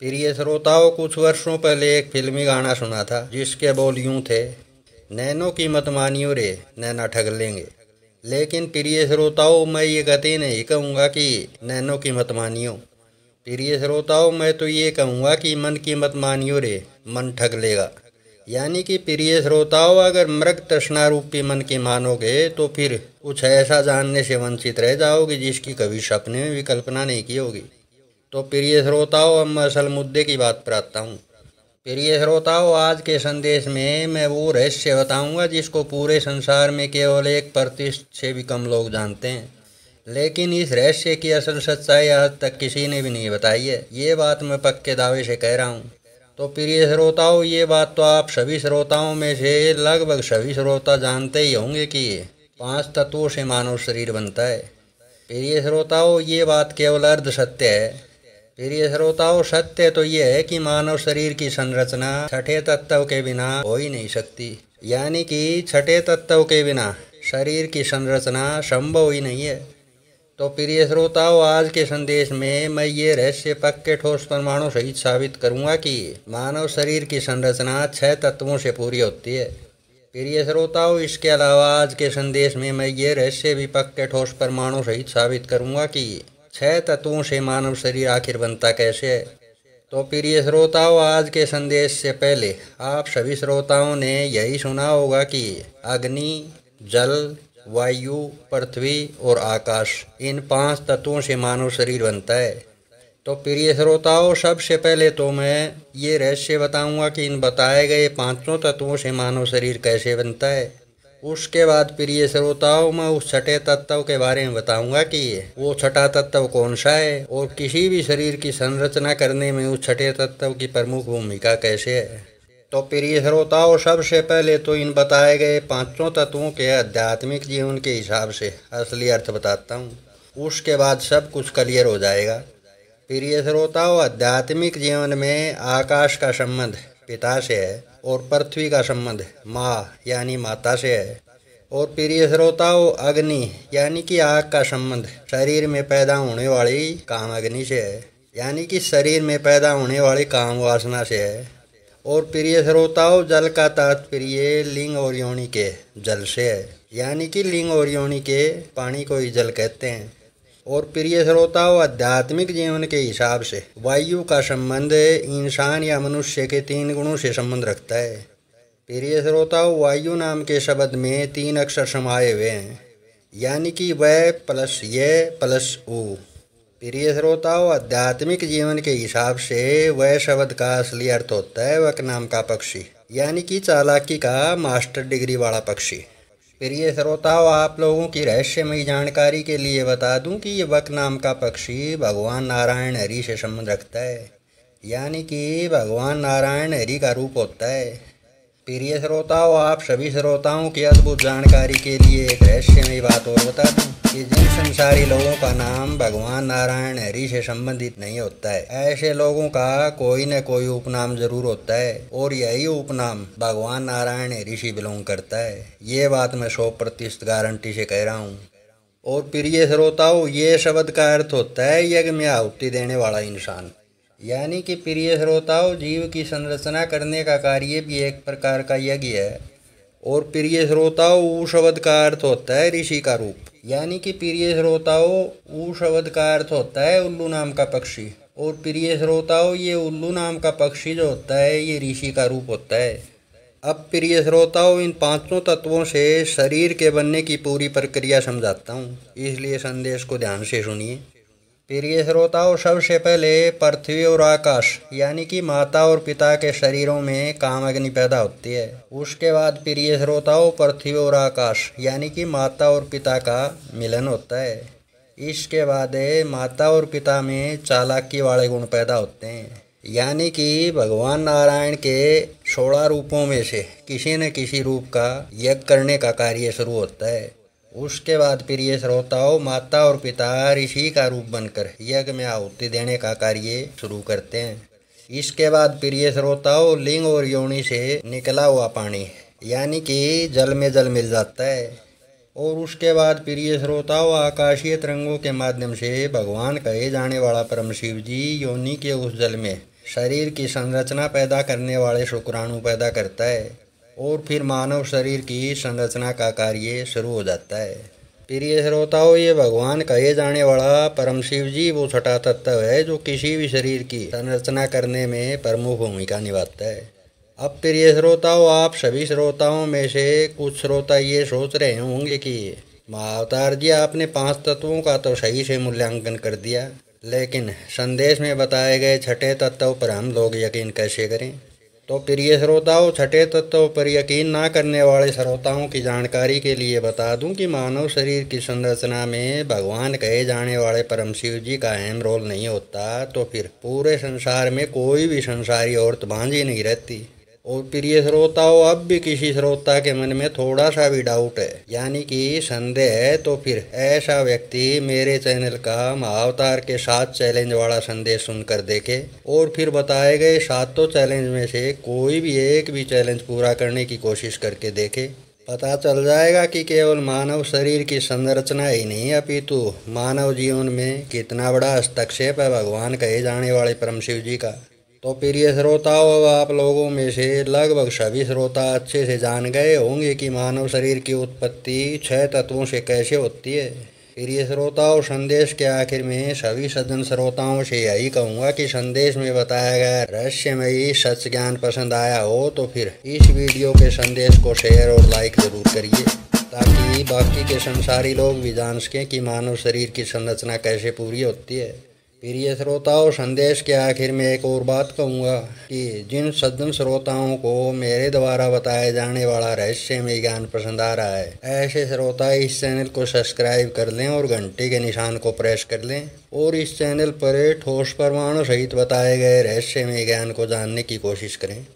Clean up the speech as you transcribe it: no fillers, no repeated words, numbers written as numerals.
प्रिय श्रोताओं, कुछ वर्षों पहले एक फिल्मी गाना सुना था जिसके बोल यूं थे, नैनो की मत मानियो रे, नैना ठग लेंगे। लेकिन प्रिय श्रोताओं, मैं ये कतई नहीं कहूँगा कि नैनो की मत मानियो। प्रिय श्रोताओं, मैं तो ये कहूँगा कि मन की मत मानियो रे, मन ठग लेगा। यानी कि प्रिय श्रोताओं, अगर मृग तृष्णा रूपी मन की मानोगे तो फिर कुछ ऐसा जानने से वंचित रह जाओगे जिसकी कभी सपने में भी कल्पना नहीं की होगी। तो प्रिय श्रोताओं, अब मैं असल मुद्दे की बात पर आता हूँ। प्रिय श्रोताओं, आज के संदेश में मैं वो रहस्य बताऊंगा जिसको पूरे संसार में केवल 1% से भी कम लोग जानते हैं। लेकिन इस रहस्य की असल सच्चाई आज तक किसी ने भी नहीं बताई है। ये बात मैं पक्के दावे से कह रहा हूँ। तो प्रिय श्रोताओं, ये बात तो आप सभी श्रोताओं में से लगभग सभी श्रोता जानते ही होंगे कि 5 तत्वों से मानव शरीर बनता है। प्रिय श्रोताओं, ये बात केवल अर्ध सत्य है। प्रिय श्रोताओं, सत्य तो ये है कि मानव शरीर की संरचना छठे तत्व के बिना हो ही नहीं सकती। यानी कि छठे तत्व के बिना शरीर की संरचना संभव ही नहीं है। तो प्रिय श्रोताओं, आज के संदेश में मैं ये रहस्य पक्के ठोस प्रमाणों सहित साबित करूंगा कि मानव शरीर की संरचना 6 तत्वों से पूरी होती है। प्रिय श्रोताओं, इसके अलावा आज के संदेश में मैं ये रहस्य भी पक्के ठोस प्रमाणों सहित साबित करूंगा कि 6 तत्वों से मानव शरीर आखिर बनता कैसे है। तो प्रिय श्रोताओं, आज के संदेश से पहले आप सभी श्रोताओं ने यही सुना होगा कि अग्नि, जल, वायु, पृथ्वी और आकाश, इन 5 तत्वों से मानव शरीर बनता है। तो प्रिय श्रोताओं, सबसे पहले तो मैं ये रहस्य बताऊंगा कि इन बताए गए 5 तत्वों से मानव शरीर कैसे बनता है। उसके बाद प्रिय श्रोताओं, मैं उस छठे तत्व के बारे में बताऊंगा कि वो छठा तत्व कौन सा है और किसी भी शरीर की संरचना करने में उस छठे तत्व की प्रमुख भूमिका कैसे है। तो प्रिय श्रोताओं, सबसे पहले तो इन बताए गए 5 तत्वों के आध्यात्मिक जीवन के हिसाब से असली अर्थ बताता हूँ। उसके बाद सब कुछ क्लियर हो जाएगा। प्रिय श्रोताओं, आध्यात्मिक जीवन में आकाश का संबंध पिता से है और पृथ्वी का संबंध माँ यानी माता से है। और प्रिय श्रोताओं, अग्नि यानी कि आग का संबंध शरीर में पैदा होने वाली काम अग्नि से है, यानी कि शरीर में पैदा होने वाली काम वासना से है। और प्रिय श्रोताओं, जल का तात्पर्य लिंग और योनि के जल से है, यानी कि लिंग और योनि के पानी को ही जल कहते हैं। और प्रिय श्रोताओं, आध्यात्मिक जीवन के हिसाब से वायु का संबंध इंसान या मनुष्य के 3 गुणों से संबंध रखता है। प्रिय श्रोताओं, वायु नाम के शब्द में 3 अक्षर समाये हुए हैं, यानी कि वह प्लस ये प्लस ऊ। प्रिय श्रोताओं, आध्यात्मिक जीवन के हिसाब से वह शब्द का असली अर्थ होता है वक नाम का पक्षी, यानी कि चालाकी का मास्टर डिग्री वाला पक्षी। प्रिय श्रोताओं, आप लोगों की रहस्यमयी जानकारी के लिए बता दूं कि ये वक नाम का पक्षी भगवान नारायण हरि से संबंध रखता है, यानी कि भगवान नारायण हरि का रूप होता है। प्रिय श्रोताओं, आप सभी श्रोताओं की अद्भुत जानकारी के लिए एक रहस्यमयी बात और बता दूं कि जिन संसारी लोगों का नाम भगवान नारायण हरि से संबंधित नहीं होता है, ऐसे लोगों का कोई न कोई उपनाम जरूर होता है और यही उपनाम भगवान नारायण हरि से बिलोंग करता है। ये बात मैं 100% गारंटी से कह रहा हूँ। और प्रिय श्रोताओं, ये शब्द का अर्थ होता है यज्ञ में आहुति देने वाला इंसान, यानी कि प्रिय श्रोताओं, जीव की संरचना करने का कार्य भी एक प्रकार का यज्ञ है। और प्रिय श्रोताओं, ऊ शब्द का अर्थ होता है ऋषि का रूप, यानी कि प्रिय श्रोताओं, ऊ शब्द का अर्थ होता है उल्लू नाम का पक्षी। और प्रिय श्रोताओं, ये उल्लू नाम का पक्षी जो होता है ये ऋषि का रूप होता है। अब प्रिय श्रोताओं, इन 5 तत्वों से शरीर के बनने की पूरी प्रक्रिया समझाता हूँ, इसलिए संदेश को ध्यान से सुनिए। प्रिय श्रोताओं, सबसे पहले पृथ्वी और आकाश यानी कि माता और पिता के शरीरों में काम अग्नि पैदा होती है। उसके बाद प्रिय श्रोताओं, पृथ्वी और आकाश यानी कि माता और पिता का मिलन होता है। इसके बाद माता और पिता में चालाकी वाले गुण पैदा होते हैं, यानी कि भगवान नारायण के 16 रूपों में से किसी न किसी रूप का यज्ञ करने का कार्य शुरू होता है। उसके बाद प्रिय श्रोताओं, माता और पिता ऋषि का रूप बनकर यज्ञ में आहुति देने का कार्य शुरू करते हैं। इसके बाद प्रिय श्रोताओं, लिंग और योनि से निकला हुआ पानी यानी कि जल में जल मिल जाता है। और उसके बाद प्रिय श्रोताओं, आकाशीय तरंगों के माध्यम से भगवान कहे जाने वाला परम शिव जी योनि के उस जल में शरीर की संरचना पैदा करने वाले शुक्राणु पैदा करता है और फिर मानव शरीर की संरचना का कार्य शुरू हो जाता है। प्रिय श्रोताओं, ये भगवान कहे जाने वाला परम शिव जी वो छठा तत्व है जो किसी भी शरीर की संरचना करने में प्रमुख भूमिका निभाता है। अब प्रिय श्रोताओं, आप सभी श्रोताओं में से कुछ श्रोता ये सोच रहे होंगे कि महाअवतार जी, आपने 5 तत्वों का तो सही से मूल्यांकन कर दिया, लेकिन संदेश में बताए गए छठे तत्व पर हम लोग यकीन कैसे करें। तो प्रिय श्रोताओं, छठे तत्व पर यकीन ना करने वाले श्रोताओं की जानकारी के लिए बता दूं कि मानव शरीर की संरचना में भगवान कहे जाने वाले परम शिव जी का अहम रोल नहीं होता तो फिर पूरे संसार में कोई भी संसारी औरत बांझी नहीं रहती। और प्रिय श्रोताओं, अब भी किसी श्रोता के मन में थोड़ा सा भी डाउट है, यानी कि संदेह है, तो फिर ऐसा व्यक्ति मेरे चैनल का महाअवतार के 7 चैलेंज वाला संदेश सुनकर देखे और फिर बताए गए 7 चैलेंज में से कोई भी एक भी चैलेंज पूरा करने की कोशिश करके देखे। पता चल जाएगा कि केवल मानव शरीर की संरचना ही नहीं अपितु मानव जीवन में कितना बड़ा हस्तक्षेप है भगवान कहे जाने वाले परम शिव जी का। तो प्रिय श्रोताओं, अब आप लोगों में से लगभग सभी श्रोता अच्छे से जान गए होंगे कि मानव शरीर की उत्पत्ति 6 तत्वों से कैसे होती है। प्रिय श्रोताओं, संदेश के आखिर में सभी सज्जन श्रोताओं से यही कहूँगा कि संदेश में बताया गया रहस्यमयी सच ज्ञान पसंद आया हो तो फिर इस वीडियो के संदेश को शेयर और लाइक ज़रूर करिए, ताकि बाकी के संसारी लोग भी जान सकें कि मानव शरीर की संरचना कैसे पूरी होती है। प्रिय श्रोताओं, संदेश के आखिर में एक और बात कहूँगा कि जिन सज्जन श्रोताओं को मेरे द्वारा बताया जाने वाला रहस्यमय ज्ञान पसंद आ रहा है, ऐसे श्रोता इस चैनल को सब्सक्राइब कर लें और घंटे के निशान को प्रेस कर लें और इस चैनल पर ठोस प्रमाणों सहित बताए गए रहस्यमय ज्ञान को जानने की कोशिश करें।